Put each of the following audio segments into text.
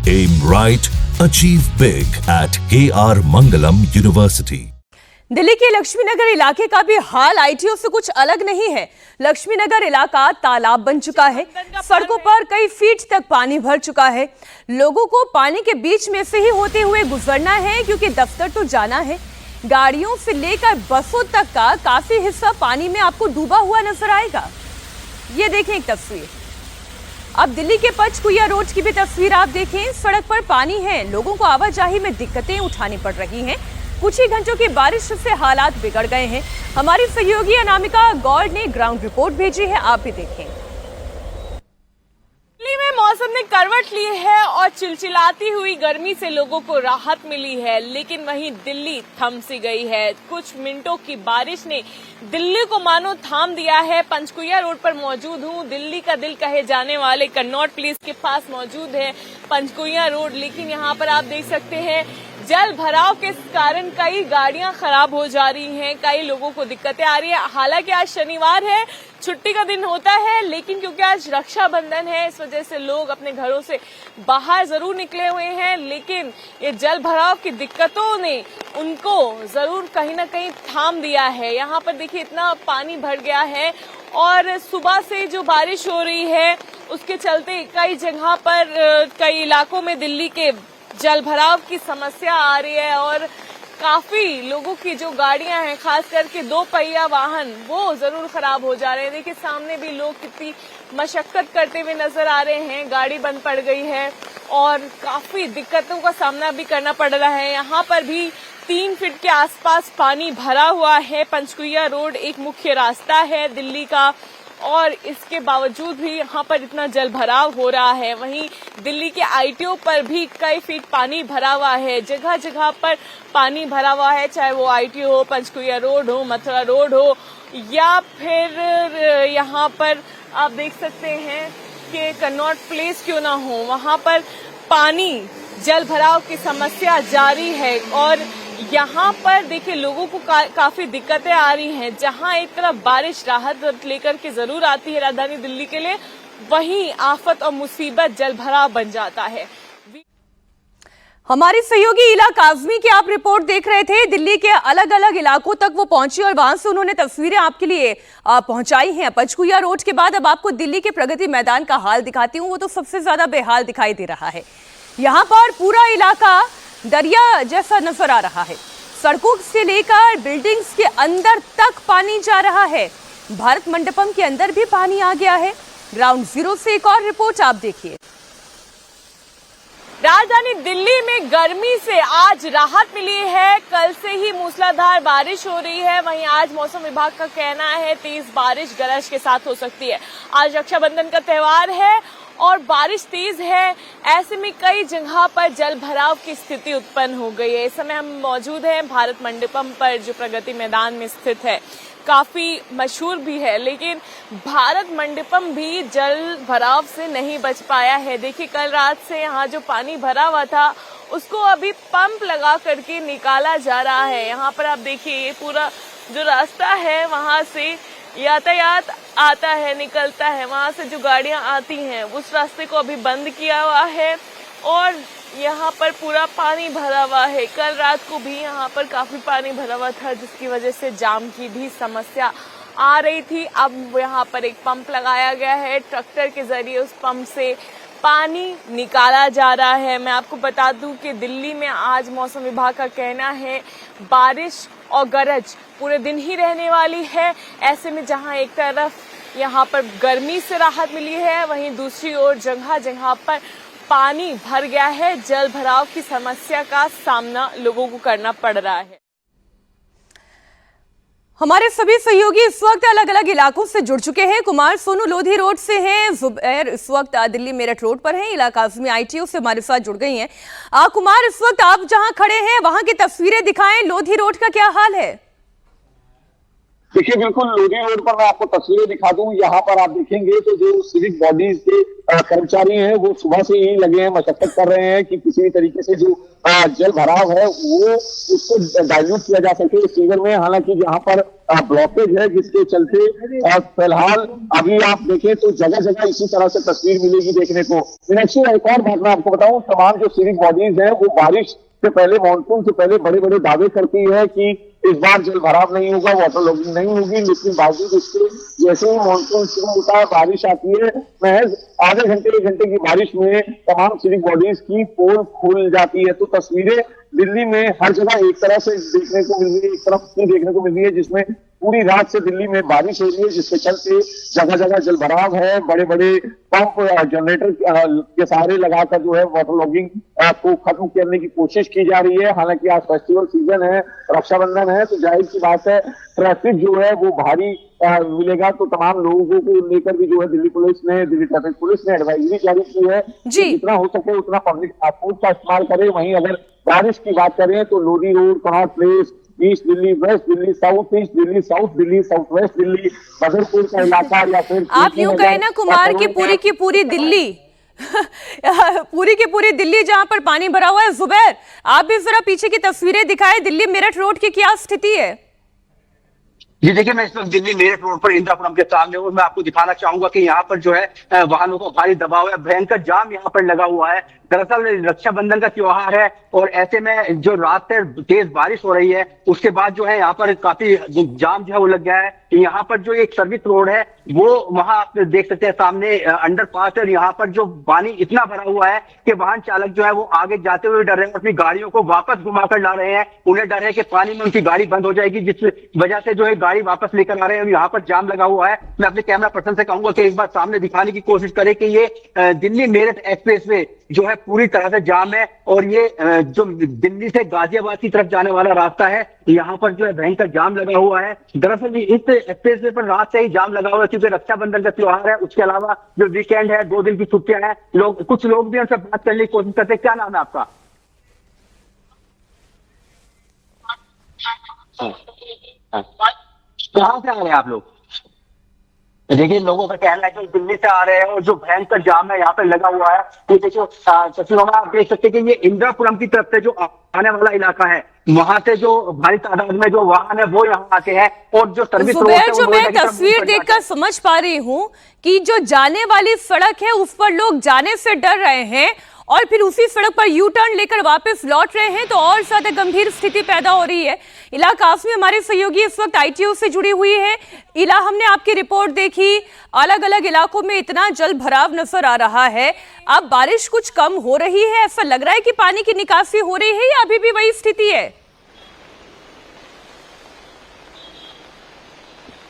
Aim right, achieve big at KR Mangalam University. Delhi के लक्ष्मीनगर इलाके का भी हाल आईटीओ से कुछ अलग नहीं है। लक्ष्मीनगर इलाका तालाब बन चुका है। सड़कों पर कई फीट तक पानी भर चुका है। लोगों को पानी के बीच में से ही होते हुए गुजरना है क्योंकि दफ्तर तो जाना है। गाड़ियों से लेकर बसों तक का काफी हिस्सा पानी में आपको डूबा हुआ नजर आएगा। ये देखें एक तस्वीर। अब दिल्ली के पंचकुइया रोड की भी तस्वीर आप देखें। सड़क पर पानी है, लोगों को आवाजाही में दिक्कतें उठानी पड़ रही हैं। कुछ ही घंटों की बारिश से हालात बिगड़ गए हैं। हमारी सहयोगी अनामिका गौड़ ने ग्राउंड रिपोर्ट भेजी है, आप भी देखें। दिल्ली में मौसम ने करवट ली है और चिलचिलाती हुई गर्मी से लोगों को राहत मिली है, लेकिन वहीं दिल्ली थम सी गई है। कुछ मिनटों की बारिश ने दिल्ली को मानो थाम दिया है। पंचकुइया रोड पर मौजूद हूँ। दिल्ली का दिल कहे जाने वाले कन्नॉट प्लेस के पास मौजूद है पंचकुइया रोड, लेकिन यहाँ पर आप देख सकते हैं जल भराव के कारण कई गाड़ियां खराब हो जा रही हैं, कई लोगों को दिक्कतें आ रही हैं। हालांकि आज शनिवार है, छुट्टी का दिन होता है, लेकिन क्योंकि आज रक्षाबंधन है इस वजह से लोग अपने घरों से बाहर जरूर निकले हुए हैं, लेकिन ये जल भराव की दिक्कतों ने उनको जरूर कहीं ना कहीं थाम दिया है। यहाँ पर देखिए इतना पानी भर गया है और सुबह से जो बारिश हो रही है उसके चलते कई जगह पर कई इलाकों में दिल्ली के जल भराव की समस्या आ रही है और काफी लोगों की जो गाड़ियां हैं, खास करके दो पहिया वाहन, वो जरूर खराब हो जा रहे हैं। देखिए सामने भी लोग कितनी मशक्कत करते हुए नजर आ रहे हैं। गाड़ी बंद पड़ गई है और काफी दिक्कतों का सामना भी करना पड़ रहा है। यहाँ पर भी 3 फीट के आसपास पानी भरा हुआ है। पंचकुइया रोड एक मुख्य रास्ता है दिल्ली का और इसके बावजूद भी यहाँ पर इतना जल भराव हो रहा है। वहीं दिल्ली के आईटीओ पर भी कई फीट पानी भरा हुआ है। जगह जगह पर पानी भरा हुआ है, चाहे वो आईटीओ हो, पंचकुइया रोड हो, मथुरा रोड हो या फिर यहाँ पर आप देख सकते हैं कि कन्नॉट प्लेस क्यों ना हो, वहाँ पर पानी जल भराव की समस्या जारी है और यहाँ पर देखिए लोगों को काफी दिक्कतें आ रही हैं। जहाँ एक तरफ बारिश राहत लेकर के जरूर आती है राजधानी दिल्ली के लिए, वहीं आफत और मुसीबत जल भराव बन जाता है। हमारी सहयोगी इला काजमी की आप रिपोर्ट देख रहे थे। दिल्ली के अलग अलग इलाकों तक वो पहुंची और वहां से उन्होंने तस्वीरें आपके लिए पहुंचाई हैं। पंचकुइया रोड के बाद अब आपको दिल्ली के प्रगति मैदान का हाल दिखाती हूँ। वो तो सबसे ज्यादा बेहाल दिखाई दे रहा है। यहाँ पर पूरा इलाका दरिया जैसा नजर आ रहा है। सड़कों से लेकर बिल्डिंग्स के अंदर तक पानी जा रहा है। भारत मंडपम के अंदर भी पानी आ गया है। ग्राउंड जीरो से एक और रिपोर्ट आप देखिए। राजधानी दिल्ली में गर्मी से आज राहत मिली है। कल से ही मूसलाधार बारिश हो रही है। वहीं आज मौसम विभाग का कहना है तेज बारिश गरज के साथ हो सकती है। आज रक्षाबंधन का त्योहार है और बारिश तेज है। ऐसे में कई जगह पर जल भराव की स्थिति उत्पन्न हो गई है। इस समय हम मौजूद हैं भारत मंडपम पर, जो प्रगति मैदान में स्थित है। काफी मशहूर भी है, लेकिन भारत मंडपम भी जल भराव से नहीं बच पाया है। देखिए कल रात से यहाँ जो पानी भरा हुआ था उसको अभी पंप लगा करके निकाला जा रहा है। यहाँ पर आप देखिए ये पूरा जो रास्ता है वहां से यातायात आता है, निकलता है। वहां से जो गाड़ियां आती हैं उस रास्ते को अभी बंद किया हुआ है और यहाँ पर पूरा पानी भरा हुआ है। कल रात को भी यहाँ पर काफी पानी भरा हुआ था, जिसकी वजह से जाम की भी समस्या आ रही थी। अब यहाँ पर एक पंप लगाया गया है, ट्रैक्टर के जरिए उस पंप से पानी निकाला जा रहा है। मैं आपको बता दूं कि दिल्ली में आज मौसम विभाग का कहना है बारिश और गरज पूरे दिन ही रहने वाली है। ऐसे में जहां एक तरफ यहाँ पर गर्मी से राहत मिली है, वहीं दूसरी ओर जगह जगह पर पानी भर गया है। जल भराव की समस्या का सामना लोगों को करना पड़ रहा है। हमारे सभी सहयोगी इस वक्त अलग अलग इलाकों से जुड़ चुके हैं। कुमार सोनू लोधी रोड से हैं, जुबैर इस वक्त दिल्ली मेरठ रोड पर हैं, इला काज़मी आईटीओ से हमारे साथ जुड़ गई हैं। कुमार, इस वक्त आप जहां खड़े हैं वहां की तस्वीरें दिखाएं। लोधी रोड का क्या हाल है? देखिए बिल्कुल लोधी रोड पर मैं आपको तस्वीरें दिखा दूं। यहाँ पर आप देखेंगे तो जो सिविक बॉडीज के कर्मचारी हैं वो सुबह से यही लगे हैं, मशक्कत कर रहे हैं कि किसी भी तरीके से जो जल भराव है वो उसको डाइल्यूट किया जा सके इस सीवर में। हालांकि यहाँ पर ब्लॉकेज है जिसके चलते फिलहाल अभी आप देखें तो जगह जगह इसी तरह से तस्वीर मिलेगी देखने को। मीनाक्षी, एक और बात मैं आपको बताऊं, तमाम जो सिविक बॉडीज हैं वो बारिश से पहले, मानसून से पहले बड़े बड़े दावे करती है कि इस बार जल भराव नहीं होगा, वाटर लॉगिंग नहीं होगी, लेकिन बावजूद इसके जैसे ही मानसून शुरू होता है, बारिश आती है, महज आधे घंटे 1 घंटे की बारिश में तमाम सिविक बॉडीज की पोल खुल जाती है। तो तस्वीरें दिल्ली में हर जगह एक तरह से देखने को मिल रही है, एक तरफ से देखने को मिल रही है, जिसमें पूरी रात से दिल्ली में बारिश हो रही है, जिसके चलते जगह जगह जल भराव है। बड़े बड़े पंप जनरेटर के सहारे लगाकर जो है वाटर लॉगिंग को खत्म करने की कोशिश की जा रही है। हालांकि आज फेस्टिवल सीजन है, रक्षाबंधन है, तो जाहिर सी बात है ट्रैफिक जो है वो भारी मिलेगा। तो तमाम लोगों को लेकर भी जो है दिल्ली ट्रैफिक पुलिस ने एडवाइजरी जारी की है कि जितना हो सके उतना पब्लिक ट्रांसपोर्ट का इस्तेमाल करें। वहीं अगर बारिश की बात करें तो Lodhi Road, Connaught Place, east Delhi, west Delhi, south east Delhi, south Delhi, south west Delhi, Badarpur का इलाका, या फिर आप यूं कहें ना कुमार की पूरी दिल्ली पूरी की पूरी दिल्ली जहां पर पानी भरा हुआ है। जुबैर, आप भी जरा पीछे की तस्वीरें दिखाएं, दिल्ली मेरठ रोड की क्या स्थिति है? जी देखिए, मैं इस वक्त दिल्ली मेरठ रोड पर इंदिरापुरम के सामने हूँ। मैं आपको दिखाना चाहूंगा कि यहाँ पर जो है वाहनों का भारी दबाव है, भयंकर जाम यहाँ पर लगा हुआ है। दरअसल रक्षाबंधन का त्योहार है और ऐसे में जो रात से तेज बारिश हो रही है उसके बाद जो है यहाँ पर काफी जाम जो है वो लग गया है। यहाँ पर जो एक सर्विस रोड है वो वहां आप देख सकते हैं सामने अंडरपास है। यहाँ पर जो पानी इतना भरा हुआ है कि वाहन चालक जो है वो आगे जाते हुए डर रहे हैं, अपनी गाड़ियों को वापस घुमाकर ला रहे हैं। उन्हें डर है कि पानी में उनकी गाड़ी बंद हो जाएगी, जिस वजह से जो है गाड़ी वापस लेकर आ रहे हैं। यहाँ पर जाम लगा हुआ है। मैं अपने कैमरा पर्सन से कहूंगा कि एक बार सामने दिखाने की कोशिश करें कि ये दिल्ली मेरठ एक्सप्रेस वे जो है पूरी तरह से जाम है और ये जो दिल्ली से गाजियाबाद की तरफ जाने वाला रास्ता है, यहाँ पर जो है भयंकर जाम लगा हुआ है। दरअसल इस एक्सप्रेस वे पर रात से ही जाम लगा हुआ है क्योंकि रक्षाबंधन का त्योहार है। उसके अलावा जो वीकेंड है, 2 दिन की छुट्टियां हैं, कुछ लोग भी उनसे बात करने की कोशिश करते हैं। क्या नाम है आपका? कहाँ से आ रहे हैं आप लोग? देखिए, लोगों का कहना है कि दिल्ली से आ रहे हैं और जो भयंकर जाम है यहाँ पे लगा हुआ है। ये देखिए तस्वीरों में आप देख सकते हैं कि ये इंदिरापुरम की तरफ से जो आने वाला इलाका है, वहां से जो भारी तादाद में जो वाहन है वो यहाँ आते हैं और जो सर्विस रोड है, जो मैं तस्वीर देखकर समझ पा रही हूँ कि जो जाने वाली सड़क है उस पर लोग जाने से डर रहे हैं और फिर उसी सड़क पर यू टर्न लेकर वापस लौट रहे हैं, तो और ज्यादा गंभीर स्थिति पैदा हो रही है। इला कासमी हमारे सहयोगी इस वक्त ITO से जुड़ी हुई है। इला, हमने आपकी रिपोर्ट देखी, अलग अलग इलाकों में इतना जल भराव नजर आ रहा है। अब बारिश कुछ कम हो रही है, ऐसा लग रहा है कि पानी की निकासी हो रही है या अभी भी वही स्थिति है?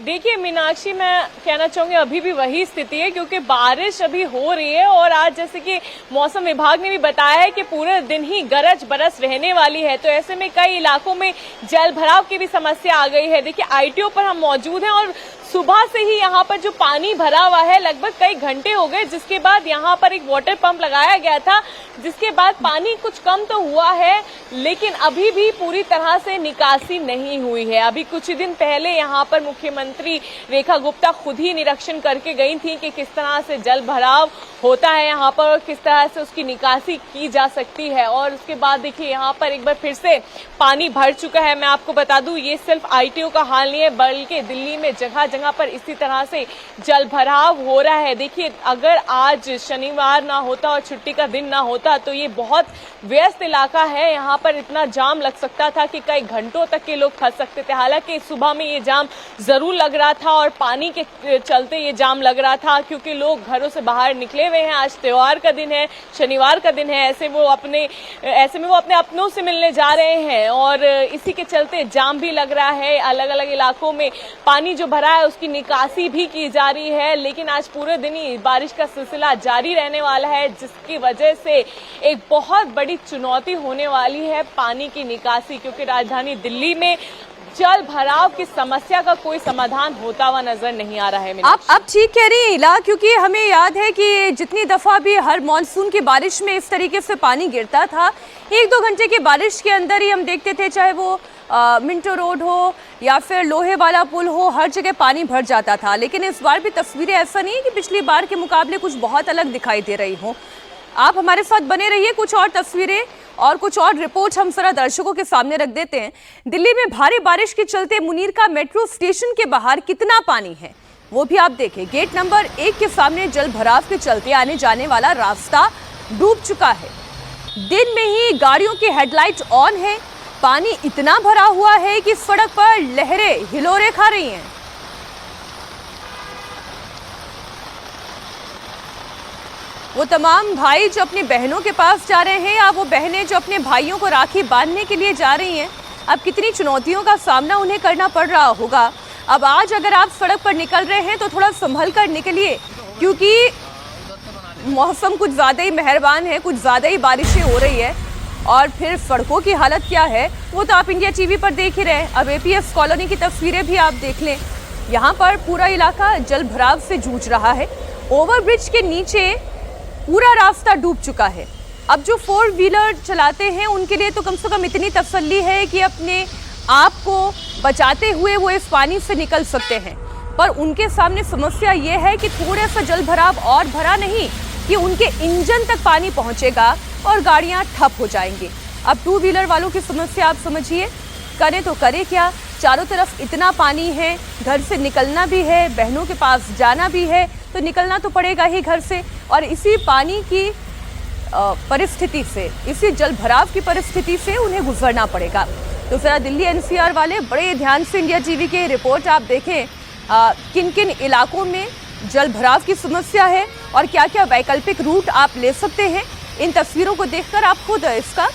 देखिए मीनाक्षी, मैं कहना चाहूंगी अभी भी वही स्थिति है क्योंकि बारिश अभी हो रही है और आज जैसे कि मौसम विभाग ने भी बताया है कि पूरे दिन ही गरज बरस रहने वाली है। तो ऐसे में कई इलाकों में जल भराव की भी समस्या आ गई है। देखिए, ITO पर हम मौजूद हैं और सुबह से ही यहाँ पर जो पानी भरा हुआ है, लगभग कई घंटे हो गए, जिसके बाद यहाँ पर एक वाटर पंप लगाया गया था, जिसके बाद पानी कुछ कम तो हुआ है लेकिन अभी भी पूरी तरह से निकासी नहीं हुई है। अभी कुछ दिन पहले यहाँ पर मुख्यमंत्री रेखा गुप्ता खुद ही निरीक्षण करके गई थी कि किस तरह से जल भराव होता है यहाँ पर और किस तरह से उसकी निकासी की जा सकती है। और उसके बाद देखिए यहाँ पर एक बार फिर से पानी भर चुका है। मैं आपको बता दूं, ये सिर्फ ITO का हाल नहीं है बल्कि दिल्ली में जगह जगह पर इसी तरह से जल भराव हो रहा है। देखिए, अगर आज शनिवार ना होता और छुट्टी का दिन ना होता तो ये बहुत व्यस्त इलाका है। यहाँ पर इतना जाम लग सकता था कि कई घंटों तक के लोग फंस सकते थे। हालांकि सुबह में ये जाम जरूर लग रहा था और पानी के चलते ये जाम लग रहा था क्योंकि लोग घरों से बाहर निकले हुए हैं। आज त्योहार का दिन है, शनिवार का दिन है, ऐसे में वो अपने अपनों से मिलने जा रहे हैं और इसी के चलते जाम भी लग रहा है। अलग अलग इलाकों में पानी जो भरा है उसकी निकासी भी की जा रही है, लेकिन आज पूरे दिन ही बारिश का सिलसिला जारी रहने वाला है, जिसकी वजह से एक बहुत बड़ी चुनौती होने वाली है पानी की निकासी, क्योंकि राजधानी दिल्ली में जल भराव की समस्या का कोई समाधान होता हुआ नजर नहीं आ रहा है। आप ठीक कह रही हैं इला, क्योंकि हमें याद है कि जितनी दफा भी हर मानसून की बारिश में इस तरीके से पानी गिरता था, 1-2 घंटे की बारिश के अंदर ही हम देखते थे, चाहे वो मिंटो रोड हो या फिर लोहे वाला पुल हो, हर जगह पानी भर जाता था। लेकिन इस बार भी तस्वीरें ऐसा नहीं है कि पिछली बार के मुकाबले कुछ बहुत अलग दिखाई दे रही हो। आप हमारे साथ बने रहिए, कुछ और तस्वीरें और कुछ और रिपोर्ट हम जरा दर्शकों के सामने रख देते हैं। दिल्ली में भारी बारिश के चलते मुनीरका मेट्रो स्टेशन के बाहर कितना पानी है वो भी आप देखें। गेट नंबर 1 के सामने जल भराव के चलते आने जाने वाला रास्ता डूब चुका है। दिन में ही गाड़ियों की हेडलाइट ऑन है। पानी इतना भरा हुआ है कि सड़क पर लहरें हिलोरे खा रही हैं। वो तमाम भाई जो अपनी बहनों के पास जा रहे हैं या वो बहनें जो अपने भाइयों को राखी बांधने के लिए जा रही हैं, अब कितनी चुनौतियों का सामना उन्हें करना पड़ रहा होगा। अब आज अगर आप सड़क पर निकल रहे हैं तो थोड़ा संभल कर निकलिए, क्योंकि मौसम कुछ ज़्यादा ही मेहरबान है, कुछ ज़्यादा ही बारिशें हो रही है। और फिर सड़कों की हालत क्या है वो तो आप इंडिया टीवी पर देख ही रहे हैं। अब एपीएस कॉलोनी की तस्वीरें भी आप देख लें। यहाँ पर पूरा इलाका जल भराव से जूझ रहा है। ओवरब्रिज के नीचे पूरा रास्ता डूब चुका है। अब जो 4 व्हीलर चलाते हैं उनके लिए तो कम से कम इतनी तसल्ली है कि अपने आप को बचाते हुए वो इस पानी से निकल सकते हैं, पर उनके सामने समस्या ये है कि थोड़ा सा जल भराव और भरा नहीं कि उनके इंजन तक पानी पहुंचेगा और गाड़ियां ठप हो जाएंगी। अब 2 व्हीलर वालों की समस्या आप समझिए, करें तो करें क्या। चारों तरफ इतना पानी है, घर से निकलना भी है, बहनों के पास जाना भी है, तो निकलना तो पड़ेगा ही घर से। और इसी पानी की परिस्थिति से, इसी जल भराव की परिस्थिति से उन्हें गुजरना पड़ेगा। तो जरा दिल्ली एनसीआर वाले बड़े ध्यान से इंडिया टीवी के रिपोर्ट आप देखें, किन किन इलाकों में जल भराव की समस्या है और क्या क्या वैकल्पिक रूट आप ले सकते हैं। इन तस्वीरों को देखकर आप खुद इसका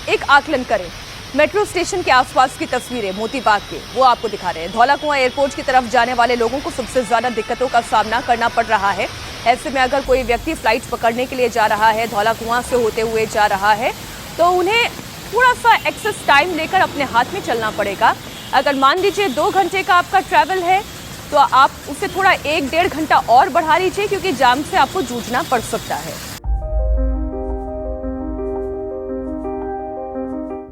एक आकलन करें। मेट्रो स्टेशन के आसपास की तस्वीरें मोती बाग के वो आपको दिखा रहे हैं। धौला कुआं एयरपोर्ट की तरफ जाने वाले लोगों को सबसे ज्यादा दिक्कतों का सामना करना पड़ रहा है। ऐसे में अगर कोई व्यक्ति फ्लाइट पकड़ने के लिए जा रहा है, धौला कुआं से होते हुए जा रहा है, तो उन्हें थोड़ा सा एक्सेस टाइम लेकर अपने हाथ में चलना पड़ेगा। अगर मान लीजिए 2 घंटे का आपका ट्रैवल है तो आप उसे थोड़ा 1-1.5 घंटा और बढ़ा लीजिए, क्योंकि जाम से आपको जूझना पड़ सकता है।